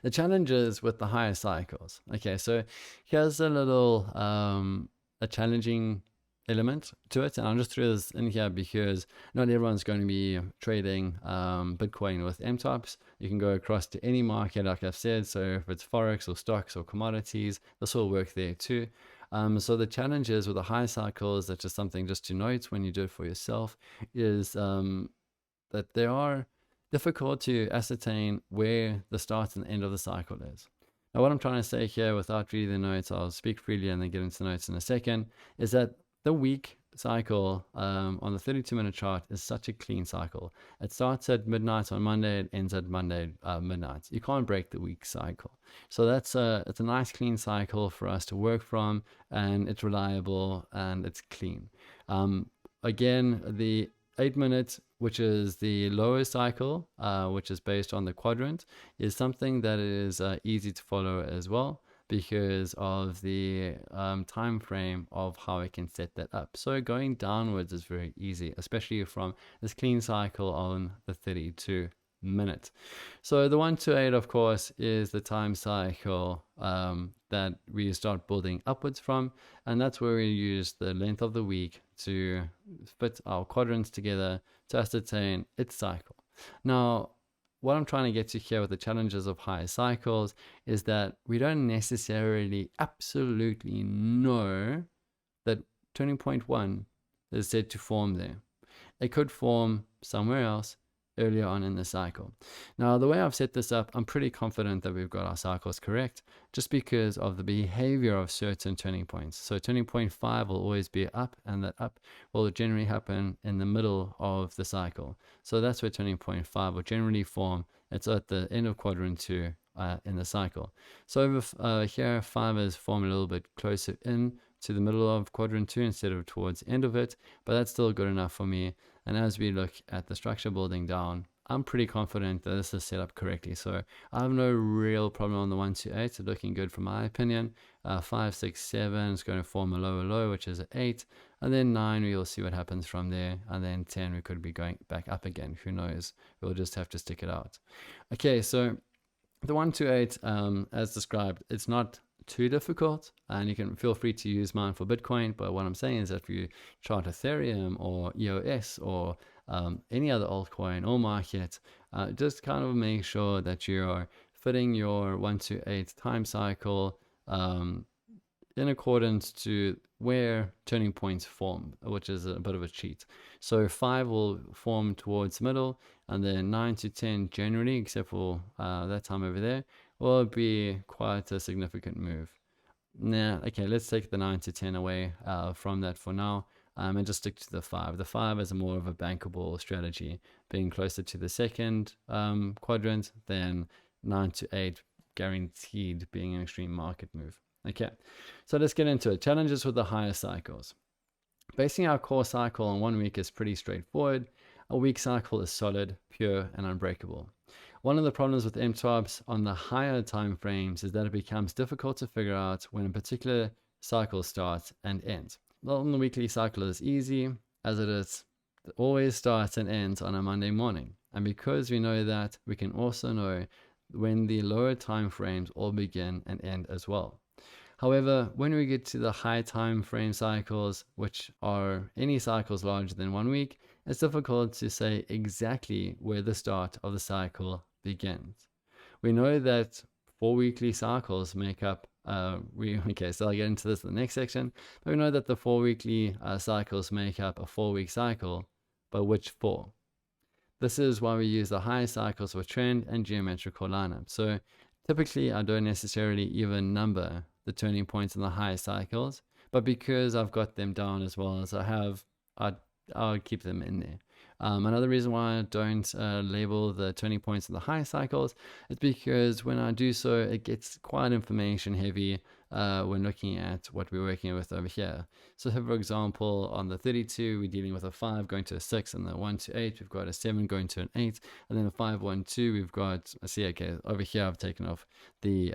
The challenges with the higher cycles. Okay, so here's a little a challenging element to it, and I'll just throw this in here because not everyone's going to be trading Bitcoin with MTOPS. You can go across to any market, like I've said. So if it's forex or stocks or commodities, this will work there too. So the challenges with the high cycles, that's just something just to note when you do it for yourself, is that they are difficult to ascertain where the start and end of the cycle is. Now, what I'm trying to say here, without reading the notes, I'll speak freely and then get into the notes in a second, is that the week cycle on the 32-minute chart is such a clean cycle. It starts at midnight on Monday, it ends at Monday midnight. You can't break the week cycle. So it's a nice clean cycle for us to work from, and it's reliable and it's clean. Again, the 8-minute, which is the lower cycle, which is based on the quadrant, is something that is easy to follow as well, because of the time frame of how I can set that up. So going downwards is very easy, especially from this clean cycle on the 32-minute. So the 1 to 8, of course, is the time cycle that we start building upwards from, and that's where we use the length of the week to fit our quadrants together to ascertain its cycle. Now, what I'm trying to get to here with the challenges of higher cycles is that we don't necessarily absolutely know that turning point 1 is said to form there. It could form somewhere else earlier on in the cycle. Now, the way I've set this up, I'm pretty confident that we've got our cycles correct, just because of the behavior of certain turning points. So turning point 5 will always be up, and that up will generally happen in the middle of the cycle. So that's where turning point 5 will generally form. It's at the end of quadrant 2 in the cycle. So over here, 5 is formed a little bit closer in to the middle of quadrant 2 instead of towards the end of it, but that's still good enough for me. And as we look at the structure building down, I'm pretty confident that this is set up correctly. So I have no real problem on the 1 to 8. It's looking good from my opinion. 5, 6, 7 is going to form a lower low, which is 8. And then 9, we'll see what happens from there. And then 10, we could be going back up again. Who knows? We'll just have to stick it out. Okay, so the 1 to 8, as described, it's not too difficult, and you can feel free to use mine for Bitcoin. But what I'm saying is that if you chart Ethereum or EOS or any other altcoin or market, just kind of make sure that you are fitting your 1 to 8 time cycle in accordance to where turning points form, which is a bit of a cheat. So 5 will form towards the middle, and then 9 to 10 generally, except for that time over there, will be quite a significant move. Now, okay, let's take the 9 to 10 away from that for now, and just stick to the 5. The 5 is more of a bankable strategy, being closer to the second quadrant than 9 to 8 guaranteed being an extreme market move. Okay, so let's get into it. Challenges with the higher cycles. Basing our core cycle on 1 week is pretty straightforward. A week cycle is solid, pure, and unbreakable. One of the problems with MTOPS on the higher time frames is that it becomes difficult to figure out when a particular cycle starts and ends. Well, on the weekly cycle is easy, as it always starts and ends on a Monday morning. And because we know that, we can also know when the lower time frames all begin and end as well. However, when we get to the high time frame cycles, which are any cycles larger than 1 week, it's difficult to say exactly where the start of the cycle begins. We know that 4 weekly cycles make up, okay, so I'll get into this in the next section, but we know that the 4 weekly cycles make up a 4-week cycle, but which 4? This is why we use the high cycles for trend and geometrical lineup. So typically, I don't necessarily even number the turning points in the high cycles, but because I've got them down as well as I have, I'll keep them in there. Another reason why I don't label the turning points in the high cycles is because when I do so, it gets quite information heavy when looking at what we're working with over here. So for example, on the 32, we're dealing with a 5 going to a 6, and the 1 to 8, we've got a 7 going to an 8, and then a 5, 1, 2, we've got, see, okay, over here I've taken off the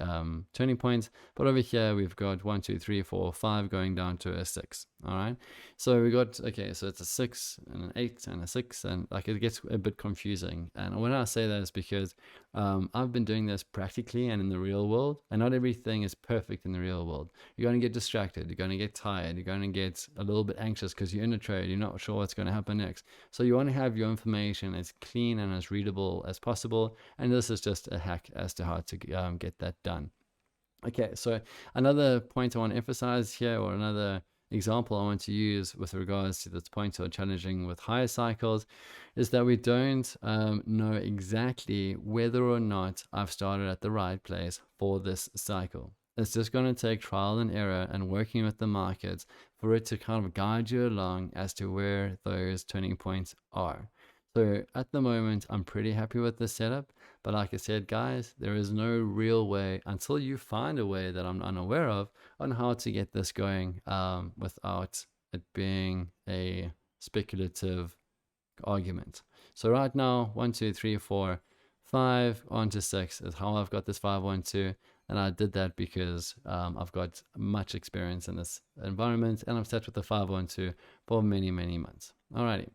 turning points, but over here we've got 1, 2, 3, 4, 5 going down to a 6. All right, so we got, okay, so it's a 6 and an 8 and a 6, and like it gets a bit confusing. And when I say that is because I've been doing this practically and in the real world, and not everything is perfect in the real world. You're going to get distracted, you're going to get tired, you're going to get a little bit anxious because you're in a trade, you're not sure what's going to happen next. So you want to have your information as clean and as readable as possible, and this is just a hack as to how to get that done. Okay, so another point I want to emphasize here, or another example I want to use with regards to this point of challenging with higher cycles, is that we don't know exactly whether or not I've started at the right place for this cycle. It's just going to take trial and error and working with the markets for it to kind of guide you along as to where those turning points are. So at the moment, I'm pretty happy with the setup. But like I said, guys, there is no real way until you find a way that I'm unaware of on how to get this going without it being a speculative argument. So right now, 1, 2, 3, 4, 5 on to 6 is how I've got this 5, 1, 2. And I did that because I've got much experience in this environment, and I've sat with the 5, 1, 2 for many, many months. Alrighty.